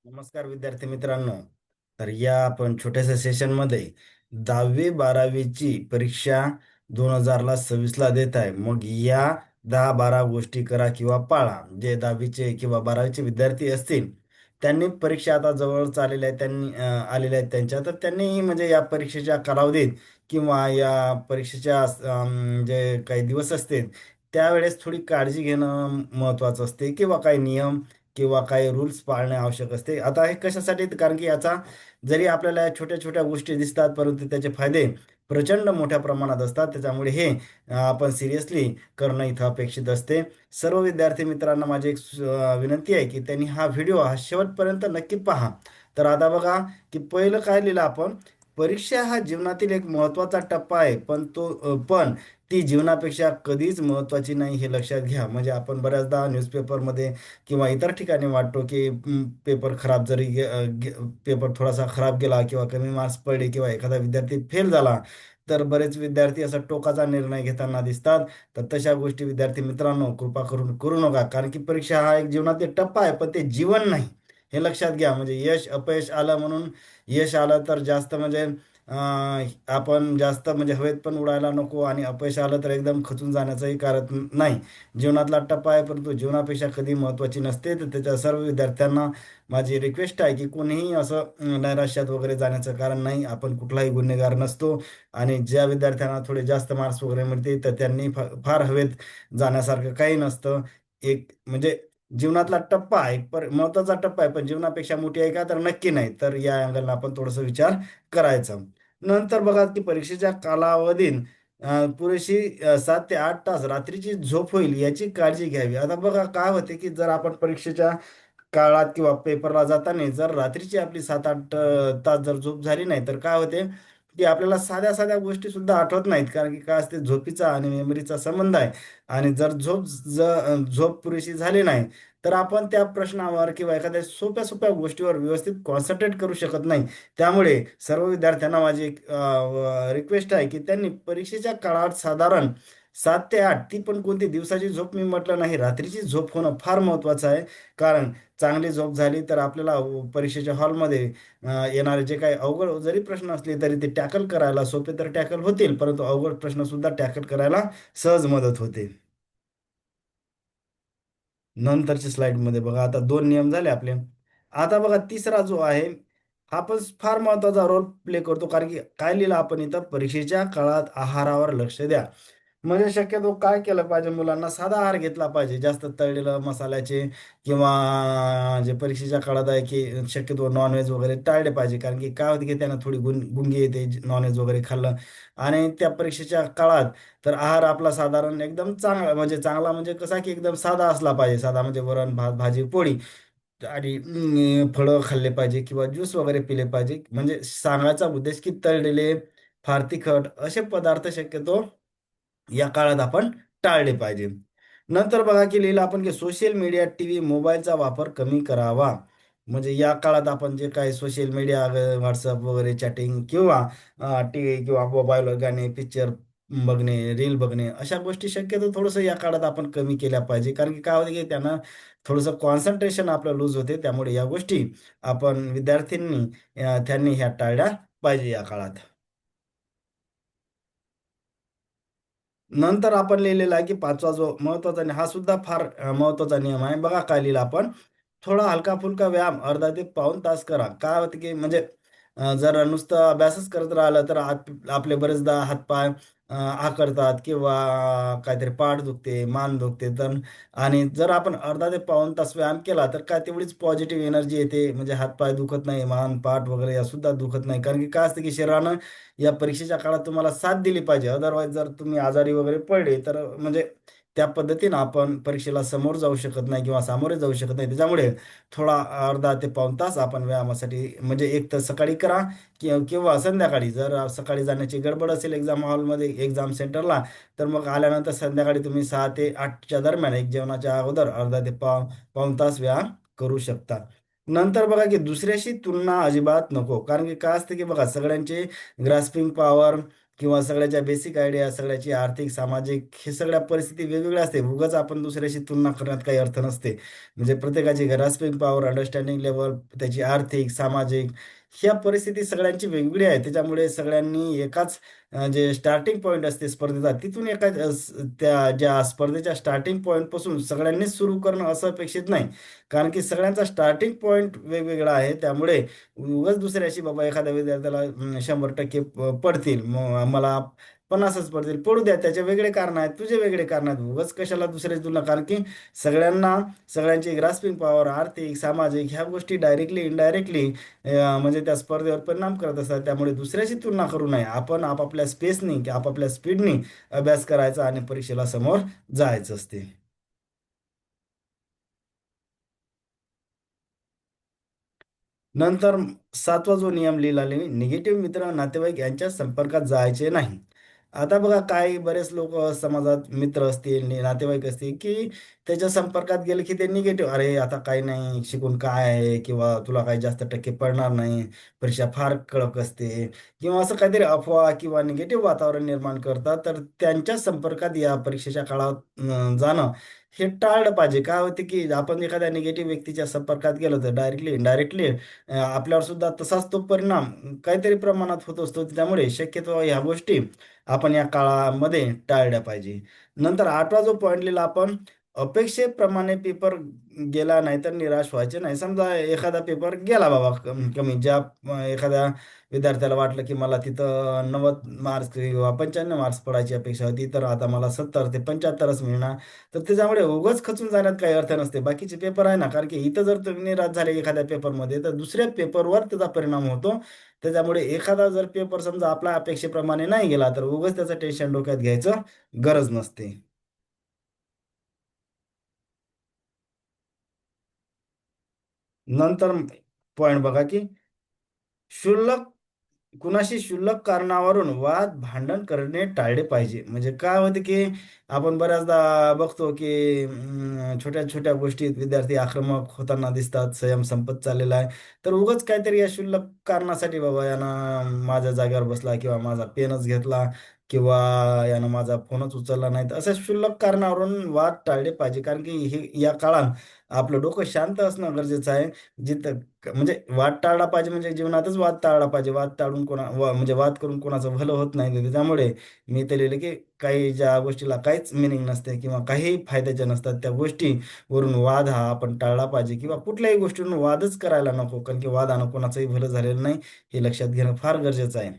नमस्कार विद्यार्थी मित्रांनो. तर या आपण छोट्याशा सेशनमध्ये 10वी 12वीची परीक्षा 2026ला देत आहे. मग या 10-12 गोष्टी करा किंवा पाळा. जे 10वीचे किंवा 12वीचे विद्यार्थी असतील त्यांनी परीक्षा आता जवळ आलेल्या आहेत, आलेल्या आहेत त्यांच्या, तर त्यांनी म्हणजे या परीक्षेच्या कालावधीत किंवा या परीक्षेच्या जे काही दिवस असतील त्यावेळेस थोडी काळजी घेणं महत्त्वाचं असते किंवा काही नियम किंवा काही रूल्स पाळणे आवश्यक असते. आता हे कशासाठी? तर कारण की याचा जरी आपल्याला या छोट्या छोट्या गोष्टी दिसतात, परंतु त्याचे फायदे प्रचंड मोठ्या प्रमाणात असतात. त्याच्यामुळे हे आपण सिरियसली करणं इथं अपेक्षित असते. सर्व विद्यार्थी मित्रांना माझी एक विनंती आहे की त्यांनी हा व्हिडिओ शेवटपर्यंत नक्की पहा. तर आता बघा की पहिलं काय लिहिलं आपण, परीक्षा हा जीवनातील एक महत्त्वाचा टप्पा आहे, पण ती जीवनापेक्षा कधीच महत्त्वाची नाही हे लक्षात घ्या. म्हणजे आपण बऱ्याचदा न्यूजपेपरमध्ये किंवा इतर ठिकाणी वाटतो की पेपर खराब जरी पेपर थोडासा खराब गेला किंवा कमी मार्क्स पडले किंवा एखादा विद्यार्थी फेल झाला तर बरेच विद्यार्थी असा टोकाचा निर्णय घेताना दिसतात. तर तशा गोष्टी विद्यार्थी मित्रांनो कृपा करून करू नका, कारण की परीक्षा हा एक जीवनातील टप्पा आहे, पण ते जीवन नाही हे लक्षात घ्या. म्हणजे यश अपयश आलं म्हणून, यश आलं तर जास्त म्हणजे आपण जास्त म्हणजे हवेत पण उडायला नको आणि अपयश आलं तर एकदम खचून जाण्याचंही कारण नाही. जीवनातला टप्पा आहे, परंतु जीवनापेक्षा कधी महत्त्वाची नसते. तर त्याच्या सर्व विद्यार्थ्यांना माझी रिक्वेस्ट आहे की कोणीही असं नैराश्यात वगैरे जाण्याचं कारण नाही. आपण कुठलाही गुन्हेगार नसतो आणि ज्या विद्यार्थ्यांना थोडे जास्त मार्क्स वगैरे मिळते तर त्यांनी फार हवेत जाण्यासारखं काही नसतं. एक म्हणजे जीवनातला टप्पा आहे, महत्त्वाचा टप्पा आहे, पण जीवनापेक्षा मोठी आहे का? तर नक्की नाही. तर या अँगलला आपण थोडंसं विचार करायचा. नंतर बघा की परीक्षेच्या कालावधीत पुरेशी 7 ते 8 तास रात्रीची झोप होईल याची काळजी घ्यावी. आता बघा काय होते की जर आपण परीक्षेच्या काळात किंवा पेपरला जाताना जर रात्रीची आपली 7-8 तास जर झोप झाली नाही तर काय होते की आपल्याला साध्या साध्या गोष्टी सुद्धा आठवत नाहीत. कारण की काय असते, झोपीचा आणि मेमरीचा संबंध आहे. आणि जर झोप पुरेशी झाली नाही तर आपण त्या प्रश्नावर किंवा एखाद्या सोप्या सोप्या गोष्टीवर व्यवस्थित कॉन्सन्ट्रेट करू शकत नाही. त्यामुळे सर्व विद्यार्थ्यांना माझी एक रिक्वेस्ट आहे की त्यांनी परीक्षेच्या काळात साधारण 7 ते 8, ती पण कोणती दिवसाची झोप मी म्हटलं नाही, रात्रीची झोप होणं फार महत्त्वाचं आहे. कारण चांगली झोप झाली तर आपल्याला परीक्षेच्या हॉलमध्ये येणारे जे काही अवघड जरी प्रश्न असले तरी ते टॅकल करायला सोपे तर टॅकल होतील, परंतु अवघड प्रश्न सुद्धा टॅकल करायला सहज मदत होते. नंतरच्या स्लाइडमध्ये बघा, आता 2 नियम झाले आपले. आता बघा तिसरा जो आहे हा पण फार महत्वाचा रोल प्ले करतो. कारण की काय लिहिलं आपण इथं, परीक्षेच्या काळात आहारावर लक्ष द्या. म्हणजे शक्यतो काय केलं पाहिजे, मुलांना साधा आहार घेतला पाहिजे. जास्त तळलेलं मसाल्याचे किंवा जे परीक्षेच्या काळात आहे की शक्यतो नॉनव्हेज वगैरे टाळले पाहिजे. कारण की काय होतं की त्यांना थोडी गुंगी येते नॉनव्हेज वगैरे खाल्लं. आणि त्या परीक्षेच्या काळात तर आहार आपला साधारण एकदम चांगला, म्हणजे चांगला म्हणजे कसा की एकदम साधा असला पाहिजे. साधा म्हणजे वरण भात भाजी पोळी आणि फळं खाल्ले पाहिजे किंवा ज्यूस वगैरे पिले पाहिजे. म्हणजे सांगायचा उद्देश की तळलेले, फार तिखट असे पदार्थ शक्यतो या काळात आपण टाळले पाहिजे. नंतर बघा की लिहिलं आपण की सोशल मीडिया, टीव्ही, मोबाईलचा वापर कमी करावा. म्हणजे या काळात आपण जे काही सोशल मीडिया, व्हॉट्सअप वगैरे चॅटिंग किंवा टीव्ही किंवा मोबाईलवर गाणे, पिक्चर बघणे, रील बघणे, अशा गोष्टी शक्यतो थोडंसं या काळात आपण कमी केल्या पाहिजे. कारण की काय होतं की त्यांना थोडंसं कॉन्सन्ट्रेशन आपलं लूज होते. त्यामुळे या गोष्टी आपण विद्यार्थ्यांनी त्यांनी ह्या टाळल्या पाहिजे या काळात. नंतर आपण लिहिलेला आहे की पाचवा जो महत्वाचा हा सुद्धा फार महत्वाचा नियम आहे. बघा काय लिहिलं आपण, थोडा हलका फुलका व्यायाम अर्धा ते पाऊण तास करा. काय होतं की म्हणजे जर नुसतं अभ्यासच करत राहिलं तर आपले बरेचदा हातपाय आखडतात किंवा काहीतरी पाठ दुखते, मान दुखते. तर आणि जर आपण अर्धा ते पाऊण तास व्यायाम केला तर काय तेवढीच पॉझिटिव्ह एनर्जी येते. म्हणजे हातपाय दुखत नाही, मान पाठ वगैरे या सुद्धा दुखत नाही. कारण की काय असतं की शरीरानं या परीक्षेच्या काळात तुम्हाला साथ दिली पाहिजे. अदरवाईज जर तुम्ही आजारी वगैरे पडले तर म्हणजे त्या पद्धतीनं आपण परीक्षेला समोर जाऊ शकत नाही किंवा सामोरे जाऊ शकत नाही. त्याच्यामुळे थोडा अर्धा ते पाऊण तास आपण व्यायामासाठी म्हणजे एक तर सकाळी करा किंवा संध्याकाळी. जर सकाळी जाण्याची गडबड असेल एक्झाम हॉलमध्ये, एक्झाम सेंटरला, तर मग आल्यानंतर संध्याकाळी तुम्ही 6 ते 8च्या दरम्यान एक जेवणाच्या अगोदर अर्धा ते पाऊण तास व्यायाम करू शकता. नंतर बघा की दुसऱ्याशी तुलना अजिबात नको. कारण की काय असतं की बघा सगळ्यांचे ग्रास्पिंग पॉवर किंवा सगळ्याच्या बेसिक आयडिया, सगळ्याची आर्थिक, सामाजिक हे सगळ्या परिस्थिती वेगवेगळ्या असते. उगाच आपण दुसऱ्याशी तुलना करण्यात काही अर्थ नसते. म्हणजे प्रत्येकाची ग्रास्पिंग पॉवर, अंडरस्टँडिंग लेवल, त्याची आर्थिक, सामाजिक ह्या परिस्थिती सगळ्यांची वेगवेगळी आहे. त्याच्यामुळे सगळ्यांनी एकाच जे स्टार्टिंग पॉईंट असते स्पर्धेचा, तिथून एका त्या ज्या स्पर्धेच्या स्टार्टिंग पॉईंटपासून सगळ्यांनीच सुरू करणं असं अपेक्षित नाही. कारण की सगळ्यांचा स्टार्टिंग पॉईंट वेगवेगळा आहे. त्यामुळे उगाच दुसऱ्याशी बाबा एखाद्या विद्यार्थ्याला 100% पडतील, मग मला 50च पडतील, पडू द्या. त्याचे वेगळे कारण आहेत, तुझे वेगळे कारण आहेत. उगाच कशाला दुसऱ्याची तुलना. कारण की सगळ्यांना सगळ्यांची ग्रास्पिंग पॉवर, आर्थिक, सामाजिक ह्या गोष्टी डायरेक्टली इनडायरेक्टली म्हणजे त्या स्पर्धेवर परिणाम करत असतात. त्यामुळे दुसऱ्याशी तुलना करू नये. आपण आपापल्या स्पेसनी, आपापल्या स्पीडनी अभ्यास करायचा आणि परीक्षेला समोर जायचं असते. नंतर 7वा जो नियम लिहिला मी, निगेटिव्ह मित्र, नातेवाईक यांच्या संपर्कात जायचे नाही. आता बघा, काही बरेच लोक समाजात मित्र असतील, नातेवाईक असतील, की त्याच्या संपर्कात गेले की ते निगेटिव्ह, अरे आता काही नाही, शिकून काय आहे, किंवा तुला काही जास्त टक्के पडणार नाही, परीक्षा फार कडक असते, किंवा असं काहीतरी अफवा किंवा निगेटिव्ह वातावरण निर्माण करतात. तर त्यांच्या संपर्कात या परीक्षेच्या काळात जाणं हे टाळलं पाहिजे. काय होते की आपण एखाद्या निगेटिव्ह व्यक्तीच्या संपर्कात गेलो तर डायरेक्टली इनडायरेक्टली आपल्यावर सुद्धा तसाच तो परिणाम काहीतरी प्रमाणात होत असतो. त्यामुळे शक्यतो ह्या गोष्टी आपण या काळामध्ये टाळल्या पाहिजे. नंतर 8वा जो पॉईंट लिहिला आपण, अपेक्षेप्रमाणे पेपर गेला नाही तर निराश व्हायचे नाही. समजा एखादा पेपर गेला बाबा कमी, ज्या एखाद्या विद्यार्थ्याला वाटलं की मला तिथं 90 मार्क्स किंवा 95 मार्क्स पडायची अपेक्षा होती, तर आता मला 70 ते 75च मिळणार. तर त्याच्यामुळे उगाच खचून जाण्यात काही अर्थ नसते. बाकीचे पेपर आहे ना, कारण की इथं जर तुम्ही निराश झाले एखाद्या पेपरमध्ये, तर दुसऱ्या पेपरवर त्याचा परिणाम होतो. त्याच्यामुळे एखादा जर पेपर समजा आपल्या अपेक्षेप्रमाणे नाही गेला, तर उगाच त्याचं टेन्शन डोक्यात घ्यायचं गरज नसते. नंतर पॉइंट बघा की क्षुल्लक कुणाशी क्षुल्लक कारणावरून वाद भांडण करणे टाळले पाहिजे. म्हणजे काय होते की आपण बऱ्याचदा बघतो की छोट्या छोट्या गोष्टीत विद्यार्थी आक्रमक होताना दिसतात, संयम संपत चाललेला आहे. तर उगाच काहीतरी या क्षुल्लक कारणासाठी बाबा यानं माझ्या जागेवर बसला, किंवा माझा पेनच घेतला, किंवा यानं माझा फोनच उचलला नाही, तर अशा क्षुल्लक कारणावरून वाद टाळले पाहिजे. कारण की हे या काळात आपलं डोकं शांत असणं गरजेचं आहे. जिथं म्हणजे वाद टाळला पाहिजे, म्हणजे जीवनातच वाद टाळला पाहिजे. वाद टाळून म्हणजे वाद करून कोणाचं भलं होत नाही. तर त्याच्यामुळे मी ते लिहिले की काही ज्या गोष्टीला काहीच मिनिंग नसते किंवा काही फायद्याच्या नसतात, त्या गोष्टीवरून वाद हा आपण टाळला पाहिजे, किंवा कुठल्याही गोष्टीवरून वादच करायला नको. कारण की वादानं कोणाचंही भलं झालेलं नाही, हे लक्षात घेणं फार गरजेचं आहे.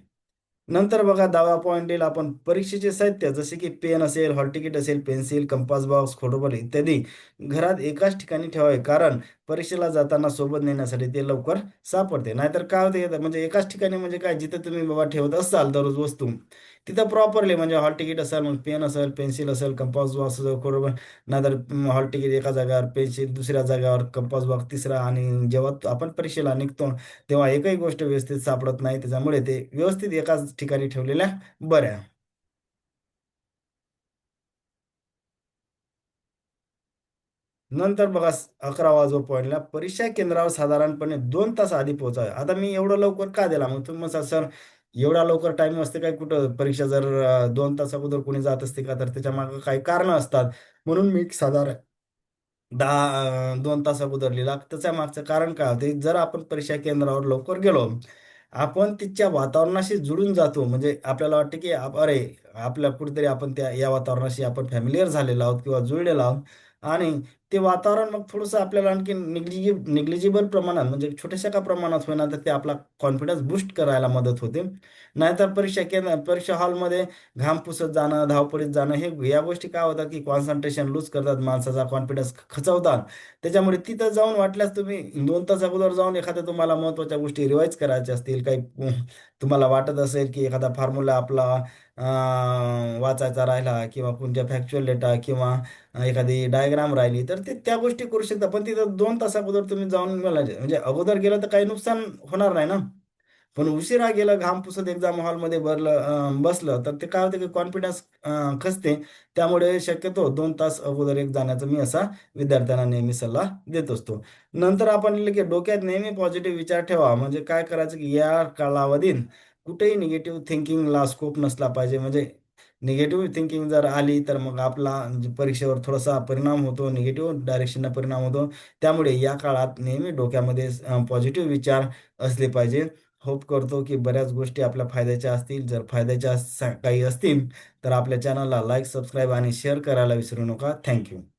नंतर बघा, 10वा पॉईंट येईल आपण, परीक्षेचे साहित्य जसे की पेन असेल, हॉल तिकीट असेल, पेन्सिल, कंपास बॉक्स, खोडबल इत्यादी घरात एकाच ठिकाणी ठेवावे. कारण परीक्षेला जाताना सोबत नेण्यासाठी ते लवकर सापडते. नाहीतर काय होते, म्हणजे एकाच ठिकाणी म्हणजे काय, जिथं तुम्ही बाबा ठेवत असाल दररोज वस्तू, तिथं प्रॉपरली म्हणजे हॉल तिकीट असेल, मग पेन असेल, पेन्सिल असेल, कंपास बॉक्स असेल, खोडबल, नाहीतर हॉल तिकीट एका जागेवर, पेन्सिल दुसऱ्या जागेवर, कंपास बॉक्स तिसरा. आणि जेव्हा आपण परीक्षेला निघतो तेव्हा एकही गोष्ट व्यवस्थित सापडत नाही. त्याच्यामुळे ते व्यवस्थित एकाच ठिकाणी ठेवलेल्या बऱ्या. नंतर बघा, 11वा जो पॉईंटला, परीक्षा केंद्रावर साधारणपणे 2 तास आधी पोहोचावे. आता मी एवढं लवकर का दिला, मग तुम्ही म्हणता सर एवढा लवकर टाइम असते काय कुठं, परीक्षा जर 2 तास अगोदर कोणी जात असते का, तर त्याच्या मागे काही कारण असतात. म्हणून मी साधारण 2 तास अगोदर लिहिला. त्याच्या मागचं कारण काय होते, जर आपण परीक्षा केंद्रावर लवकर गेलो, आपण तिथच्या वातावरणाशी जुळून जातो. म्हणजे आपल्याला वाटतं की अरे, आपल्या कुठेतरी आपण त्या या वातावरणाशी आपण फॅमिलियर झालेलो आहोत किंवा जुळलेलो आहोत. आणि ते वातावरण मग थोडंसं आपल्याला आणखी निग्लिजिबल प्रमाणात, म्हणजे छोट्याशा का प्रमाणात होईना, तर ते आपला कॉन्फिडन्स बूस्ट करायला मदत होते. नाहीतर परीक्षा हॉलमध्ये घाम पुसत जाणं, धावपळीत जाणं, हे या गोष्टी काय होतात की कॉन्सन्ट्रेशन लूज करतात, माणसाचा कॉन्फिडन्स खचवतात. त्याच्यामुळे तिथं जाऊन वाटल्यास तुम्ही 2 तास अगोदर जाऊन एखाद्या तुम्हाला महत्त्वाच्या गोष्टी रिवाईज करायच्या असतील, काही तुम्हाला वाटत असेल की एखादा फॉर्म्युला आपला वाचायचा राहिला, किंवा कोणत्या फॅक्च्युअल डेटा, किंवा एखादी डायग्राम राहिली, तर ते त्या गोष्टी करू शकता. पण तिथं 2 तास अगोदर तुम्ही जाऊन म्हणजे अगोदर गेलं तर काही नुकसान होणार नाही ना. पण उशिरा गेलं, घाम पुसत एक्झाम हॉलमध्ये बसलं, तर ते काय होतं की कॉन्फिडन्स खचते. त्यामुळे शक्यतो 2 तास अगोदर एक जाण्याचा मी असा विद्यार्थ्यांना नेहमी सल्ला देत असतो. नंतर आपण लिहिलं की डोक्यात नेहमी पॉझिटिव्ह विचार ठेवा. म्हणजे काय करायचं की या कालावधीत कुठेही निगेटिव्ह थिंकिंगला स्कोप नसला पाहिजे. म्हणजे निगेटिव्ह थिंकिंग जर आली तर मग आपला म्हणजे परीक्षेवर थोडासा परिणाम होतो, निगेटिव्ह डायरेक्शनला परिणाम होतो. त्यामुळे या काळात नेहमी डोक्यामध्ये पॉझिटिव्ह विचार असले पाहिजे. होप करतो की बऱ्याच गोष्टी आपल्या फायद्याच्या असतील. जर फायद्याच्या काही असतील तर आपल्या चॅनलला लाईक, सबस्क्राईब आणि शेअर करायला विसरू नका. Thank you.